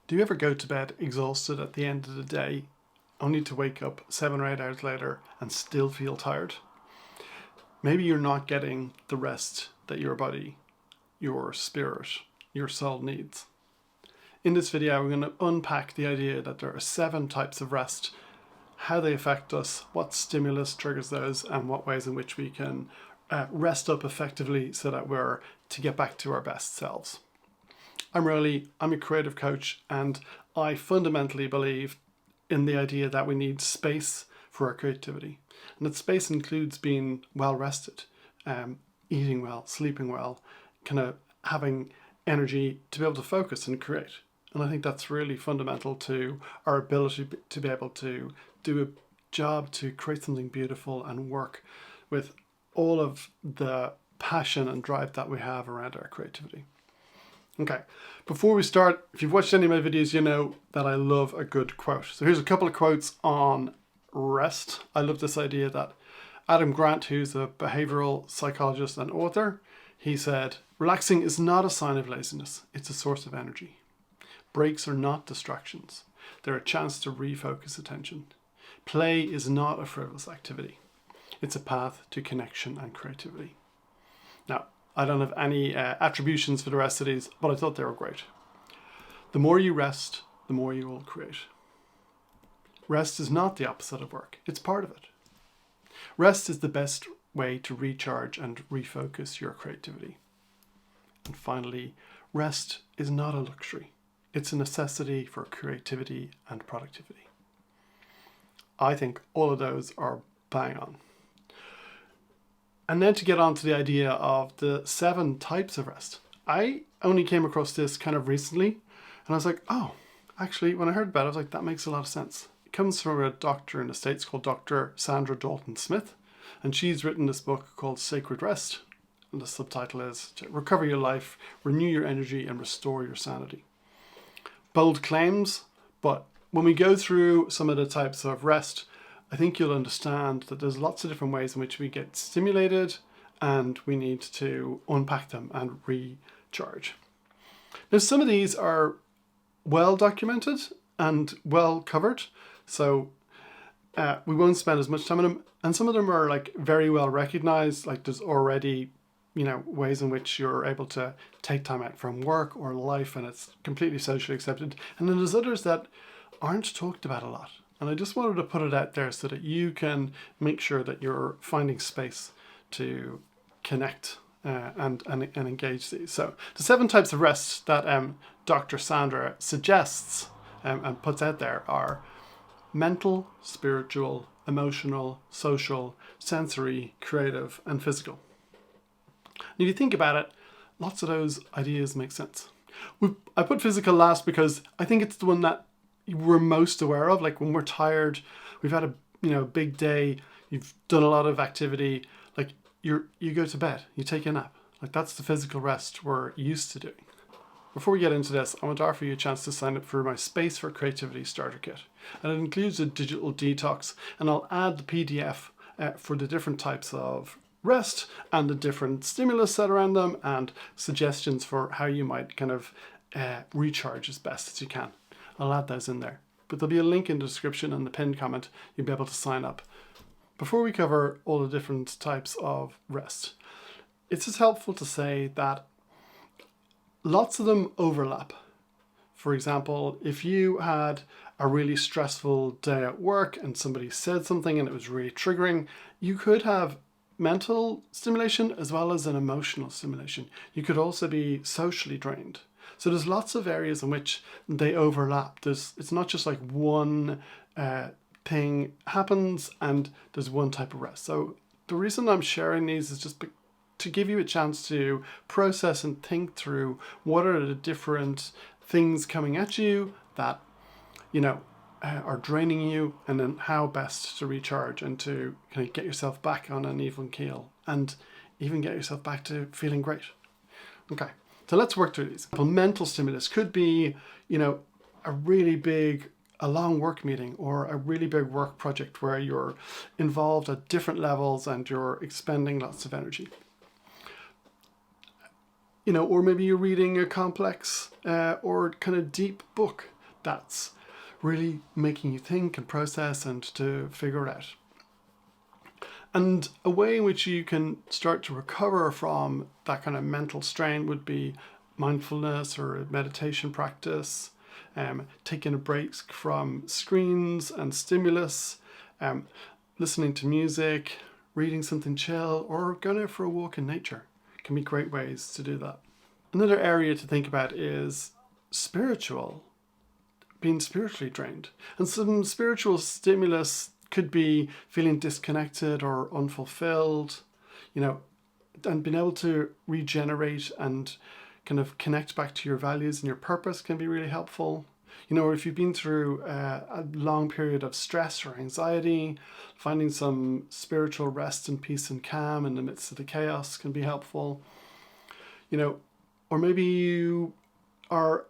Do you ever go to bed exhausted at the end of the day, only to wake up 7 or 8 hours later and still feel tired? Maybe you're not getting the rest that your body, your spirit, your soul needs. In this video, we're going to unpack the idea that there are 7 types of rest, how they affect us, what stimulus triggers those, and what ways in which we can rest up effectively so that we're to get back to our best selves. I'm Rolly, I'm a creative coach, and I fundamentally believe in the idea that we need space for our creativity. And that space includes being well rested, eating well, sleeping well, kind of having energy to be able to focus and create. And I think that's really fundamental to our ability to be able to do a job to create something beautiful and work with all of the passion and drive that we have around our creativity. Okay, before we start, if you've watched any of my videos, you know that I love a good quote. So here's a couple of quotes on rest. I love this idea that Adam Grant, who's a behavioral psychologist and author, he said, "Relaxing is not a sign of laziness, it's a source of energy. Breaks are not distractions. They're a chance to refocus attention. Play is not a frivolous activity. It's a path to connection and creativity." Now, I don't have any attributions for the rest of these, but I thought they were great. The more you rest, the more you will create. Rest is not the opposite of work, it's part of it. Rest is the best way to recharge and refocus your creativity. And finally, rest is not a luxury, it's a necessity for creativity and productivity. I think all of those are bang on. And then to get on to the idea of the 7 types of rest. I only came across this kind of recently, and I was like, oh, actually, when I heard about it, I was like, that makes a lot of sense. It comes from a doctor in the States called Dr. Sandra Dalton Smith, and she's written this book called Sacred Rest. And the subtitle is to Recover Your Life, Renew Your Energy, and Restore Your Sanity. Bold claims, but when we go through some of the types of rest, I think you'll understand that there's lots of different ways in which we get stimulated and we need to unpack them and recharge. Now, some of these are well documented and well covered, so we won't spend as much time on them. And some of them are like very well recognized, like there's already, ways in which you're able to take time out from work or life and it's completely socially accepted. And then there's others that aren't talked about a lot. And I just wanted to put it out there so that you can make sure that you're finding space to connect and engage these. So the 7 types of rest that Dr. Sandra suggests and puts out there are mental, spiritual, emotional, social, sensory, creative, and physical. And if you think about it, lots of those ideas make sense. I put physical last because I think it's the one that we're most aware of. Like when we're tired, we've had a big day, you've done a lot of activity, like you go to bed, you take a nap. Like that's the physical rest we're used to doing. Before we get into this, I want to offer you a chance to sign up for my Space for Creativity Starter Kit. And it includes a digital detox, and I'll add the PDF for the different types of rest and the different stimulus set around them and suggestions for how you might kind of recharge as best as you can. I'll add those in there. But there'll be a link in the description and the pinned comment. You'll be able to sign up. Before we cover all the different types of rest, it's just helpful to say that lots of them overlap. For example, if you had a really stressful day at work and somebody said something and it was really triggering, you could have mental stimulation as well as an emotional stimulation. You could also be socially drained. So there's lots of areas in which they overlap. It's not just like one thing happens and there's one type of rest. So the reason I'm sharing these is just to give you a chance to process and think through what are the different things coming at you that, are draining you, and then how best to recharge and to kind of get yourself back on an even keel and even get yourself back to feeling great. Okay. So let's work through these. Mental stimulus could be, a really big, a long work meeting or a really big work project where you're involved at different levels and you're expending lots of energy. Or maybe you're reading a complex or kind of deep book that's really making you think and process and to figure it out. And a way in which you can start to recover from that kind of mental strain would be mindfulness or a meditation practice, taking a break from screens and stimulus, listening to music, reading something chill, or going out for a walk in nature can be great ways to do that. Another area to think about is being spiritually drained. And some spiritual stimulus could be feeling disconnected or unfulfilled, and being able to regenerate and kind of connect back to your values and your purpose can be really helpful. Or if you've been through a long period of stress or anxiety, finding some spiritual rest and peace and calm in the midst of the chaos can be helpful. Or maybe you are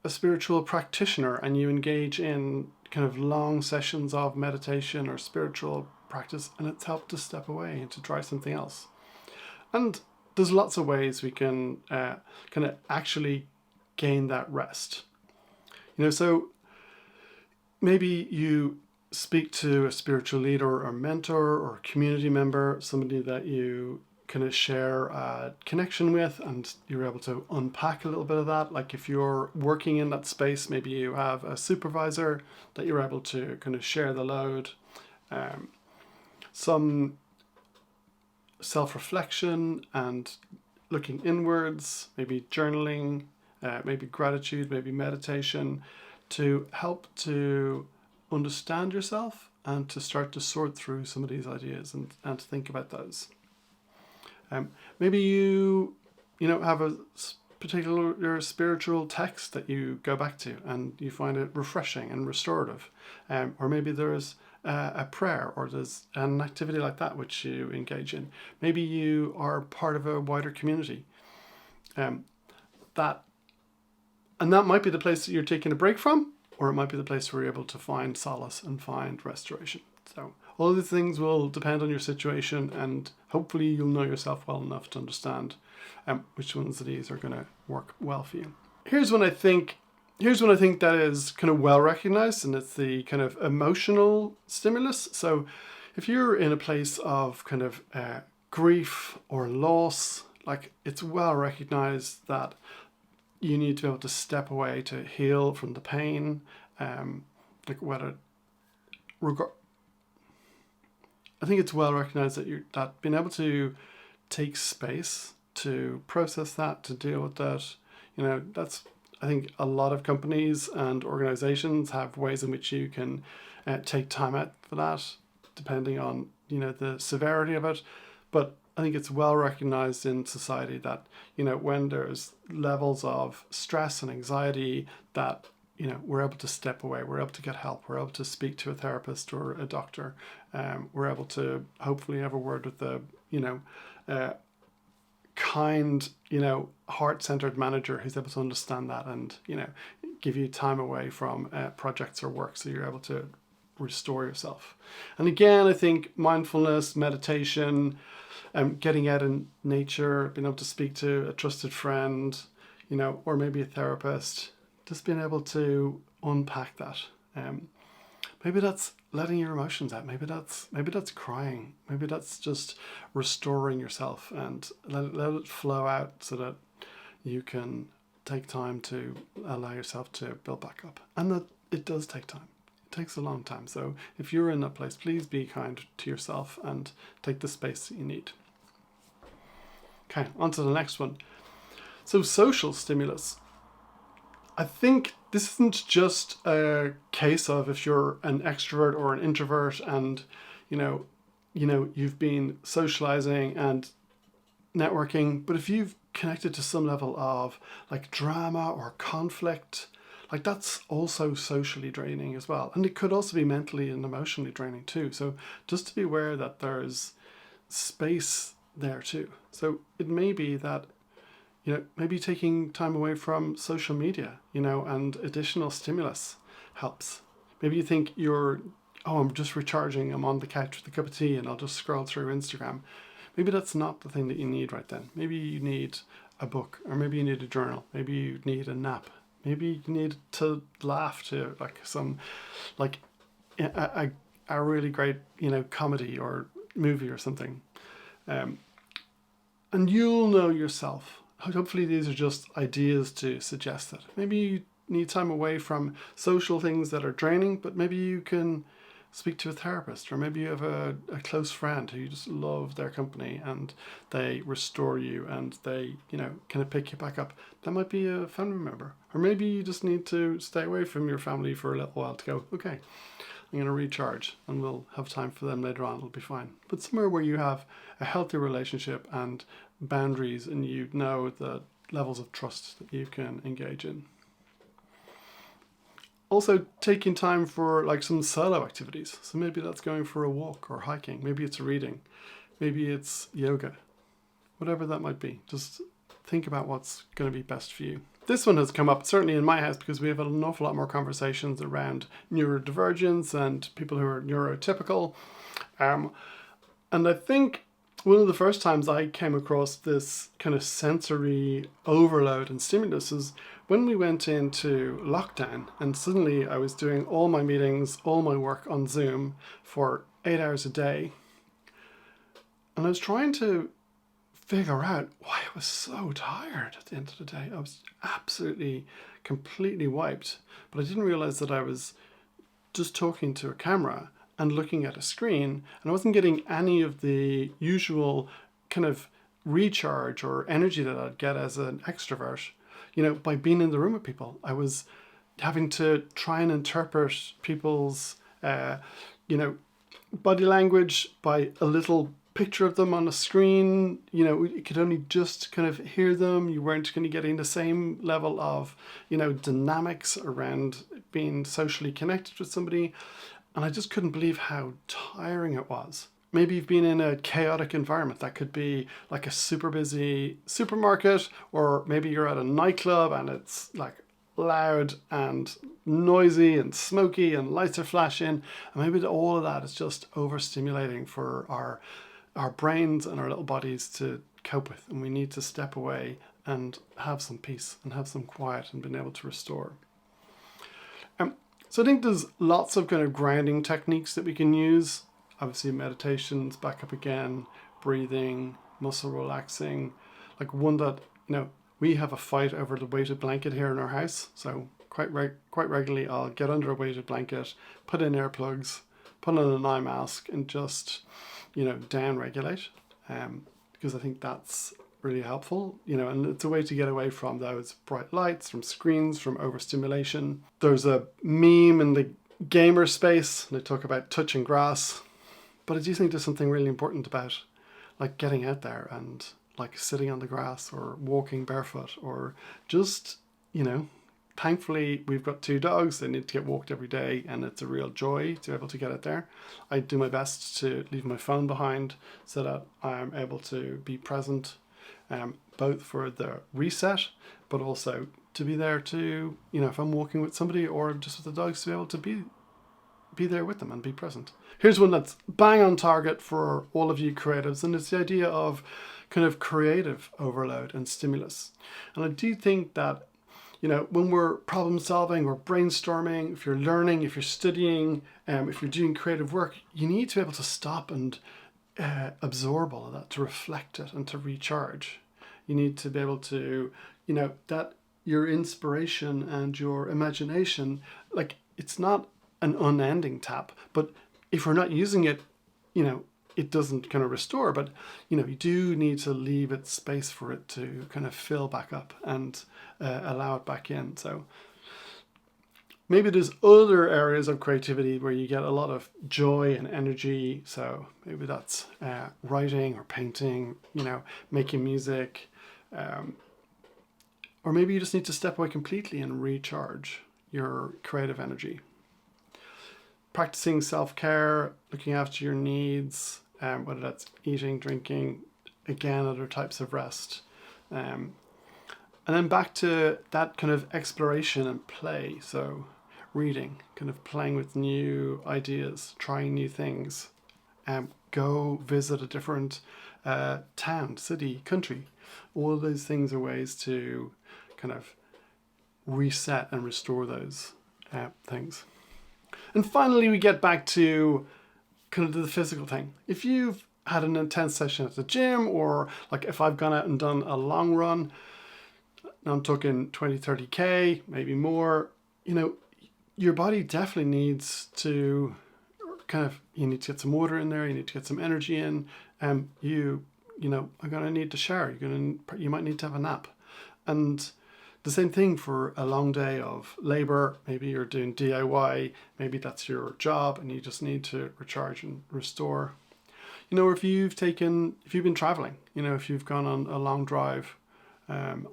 a spiritual practitioner and you engage in kind of long sessions of meditation or spiritual practice, and it's helped to step away and to try something else. And there's lots of ways we can kind of actually gain that rest. So maybe you speak to a spiritual leader or mentor or community member, somebody that you kind of share a connection with, and you're able to unpack a little bit of that. Like if you're working in that space, maybe you have a supervisor that you're able to kind of share the load. Some self-reflection and looking inwards, maybe journaling, maybe gratitude, maybe meditation, to help to understand yourself and to start to sort through some of these ideas and to think about those. Maybe you have a particular spiritual text that you go back to and you find it refreshing and restorative. Or maybe there's a prayer or there's an activity like that which you engage in. Maybe you are part of a wider community. That might be the place that you're taking a break from, or it might be the place where you're able to find solace and find restoration. So all of these things will depend on your situation, and hopefully you'll know yourself well enough to understand which ones of these are going to work well for you. Here's one I think that is kind of well recognized, and it's the kind of emotional stimulus. So if you're in a place of kind of grief or loss, like it's well recognized that you need to be able to step away to heal from the pain. I think it's well recognized that being able to take space to process that, to deal with that, I think a lot of companies and organizations have ways in which you can take time out for that, depending on, the severity of it. But I think it's well recognized in society that, when there's levels of stress and anxiety, that, we're able to step away, we're able to get help, we're able to speak to a therapist or a doctor, we're able to hopefully have a word with the, kind, heart-centered manager who's able to understand that and, give you time away from projects or work so you're able to restore yourself. And again, I think mindfulness, meditation, getting out in nature, being able to speak to a trusted friend, or maybe a therapist, just being able to unpack that. Maybe that's letting your emotions out. Maybe that's crying. Maybe that's just restoring yourself and let it flow out so that you can take time to allow yourself to build back up. And that it does take time. It takes a long time. So if you're in that place, please be kind to yourself and take the space that you need. Okay, on to the next one. So social stimulus. I think this isn't just a case of if you're an extrovert or an introvert and, you've been socializing and networking, but if you've connected to some level of like drama or conflict, like that's also socially draining as well. And it could also be mentally and emotionally draining too. So just to be aware that there's space there too. So it may be that, maybe taking time away from social media, and additional stimulus helps. Maybe you think I'm just recharging, I'm on the couch with a cup of tea and I'll just scroll through Instagram. Maybe that's not the thing that you need right then. Maybe you need a book, or maybe you need a journal. Maybe you need a nap. Maybe you need to laugh to like some, like a really great, comedy or movie or something. Um, and you'll know yourself. Hopefully, these are just ideas to suggest that. Maybe you need time away from social things that are draining, but maybe you can speak to a therapist, or maybe you have a close friend who you just love their company and they restore you and they, kind of pick you back up. That might be a family member. Or maybe you just need to stay away from your family for a little while to go, okay, I'm going to recharge and we'll have time for them later on. It'll be fine. But somewhere where you have a healthy relationship and boundaries and you know the levels of trust that you can engage in. Also, taking time for like some solo activities. So maybe that's going for a walk or hiking. Maybe it's reading. Maybe it's yoga. Whatever that might be. Just think about what's going to be best for you. This one has come up certainly in my house because we have an awful lot more conversations around neurodivergence and people who are neurotypical. And I think one of the first times I came across this kind of sensory overload and stimulus is when we went into lockdown, and suddenly I was doing all my meetings, all my work on Zoom for 8 hours a day. And I was trying to figure out why I was so tired at the end of the day. I was absolutely, completely wiped. But I didn't realize that I was just talking to a camera and looking at a screen, and I wasn't getting any of the usual kind of recharge or energy that I'd get as an extrovert, by being in the room with people. I was having to try and interpret people's, body language by a little picture of them on a screen. You could only just kind of hear them. You weren't kind of getting the same level of, dynamics around being socially connected with somebody. And I just couldn't believe how tiring it was. Maybe you've been in a chaotic environment. That could be like a super busy supermarket, or maybe you're at a nightclub and it's like loud and noisy and smoky and lights are flashing. And maybe all of that is just overstimulating for our brains and our little bodies to cope with. And we need to step away and have some peace and have some quiet and being able to restore. So I think there's lots of kind of grounding techniques that we can use. Obviously meditations, back up again, breathing, muscle relaxing. Like one that, we have a fight over the weighted blanket here in our house. So quite regularly I'll get under a weighted blanket, put in earplugs, put on an eye mask and just, down regulate. Because I think that's really helpful, and it's a way to get away from those bright lights, from screens, from overstimulation. There's a meme in the gamer space, and they talk about touching grass, but I do think there's something really important about like getting out there and like sitting on the grass or walking barefoot or just, thankfully we've got 2 dogs. They need to get walked every day and it's a real joy to be able to get out there. I do my best to leave my phone behind so that I'm able to be present, both for the reset, but also to be there to, if I'm walking with somebody or just with the dogs, to be able to be there with them and be present. Here's one that's bang on target for all of you creatives, and it's the idea of kind of creative overload and stimulus. And I do think that, when we're problem solving or brainstorming, if you're learning, if you're studying, if you're doing creative work, you need to be able to stop and absorb all of that, to reflect it and to recharge. You need to be able to, that your inspiration and your imagination, like it's not an unending tap, but if we're not using it, it doesn't kind of restore, but you do need to leave it space for it to kind of fill back up and allow it back in. So maybe there's other areas of creativity where you get a lot of joy and energy. So maybe that's writing or painting, making music, or maybe you just need to step away completely and recharge your creative energy. Practicing self-care, looking after your needs, whether that's eating, drinking, again, other types of rest. And then back to that kind of exploration and play. So reading, kind of playing with new ideas, trying new things. Go visit a different town, city, country. All of those things are ways to kind of reset and restore those things. And finally, we get back to kind of the physical thing. If you've had an intense session at the gym, or like if I've gone out and done a long run, I'm talking 20, 30K, maybe more, you know, your body definitely needs to you need to get some water in there, you need to get some energy in, you know, are going to need to shower, you might need to have a nap. And the same thing for a long day of labor. Maybe you're doing DIY, maybe that's your job and you just need to recharge and restore. You know, if you've been traveling, you know, if you've gone on a long drive,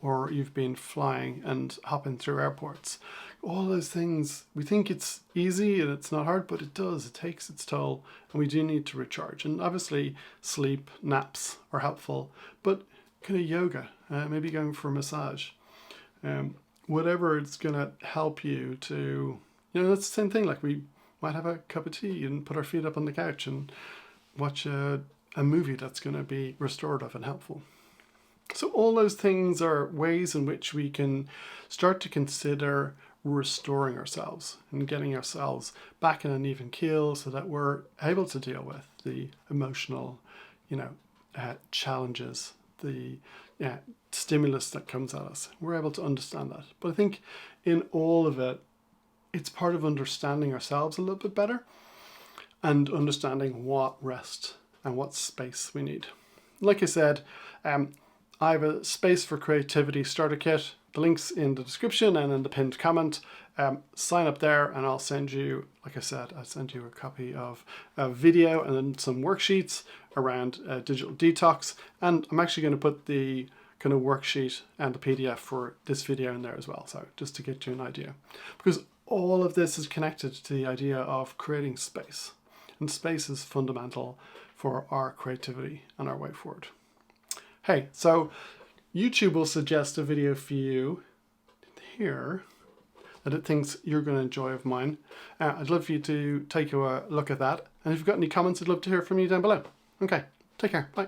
or you've been flying and hopping through airports, all those things, we think it's easy and it's not hard, but it takes its toll, and we do need to recharge. And obviously sleep, naps are helpful, but kind of yoga, maybe going for a massage, whatever it's going to help you to, you know, that's the same thing. Like we might have a cup of tea and put our feet up on the couch and watch a movie that's going to be restorative and helpful. So all those things are ways in which we can start to consider restoring ourselves and getting ourselves back in an even keel so that we're able to deal with the emotional, you know, challenges, the stimulus that comes at us. We're able to understand that. But I think in all of it, it's part of understanding ourselves a little bit better and understanding what rest and what space we need. Like I said, I have a Space for Creativity starter kit. The link's in the description and in the pinned comment. Sign up there and I'll send you, like I said, I'll send you a copy of a video and then some worksheets around digital detox. And I'm actually going to put the kind of worksheet and the PDF for this video in there as well. So just to get you an idea, because all of this is connected to the idea of creating space, and space is fundamental for our creativity and our way forward. Hey, so YouTube will suggest a video for you here that it thinks you're going to enjoy of mine. I'd love for you to take a look at that. And if you've got any comments, I'd love to hear from you down below. Okay, take care. Bye.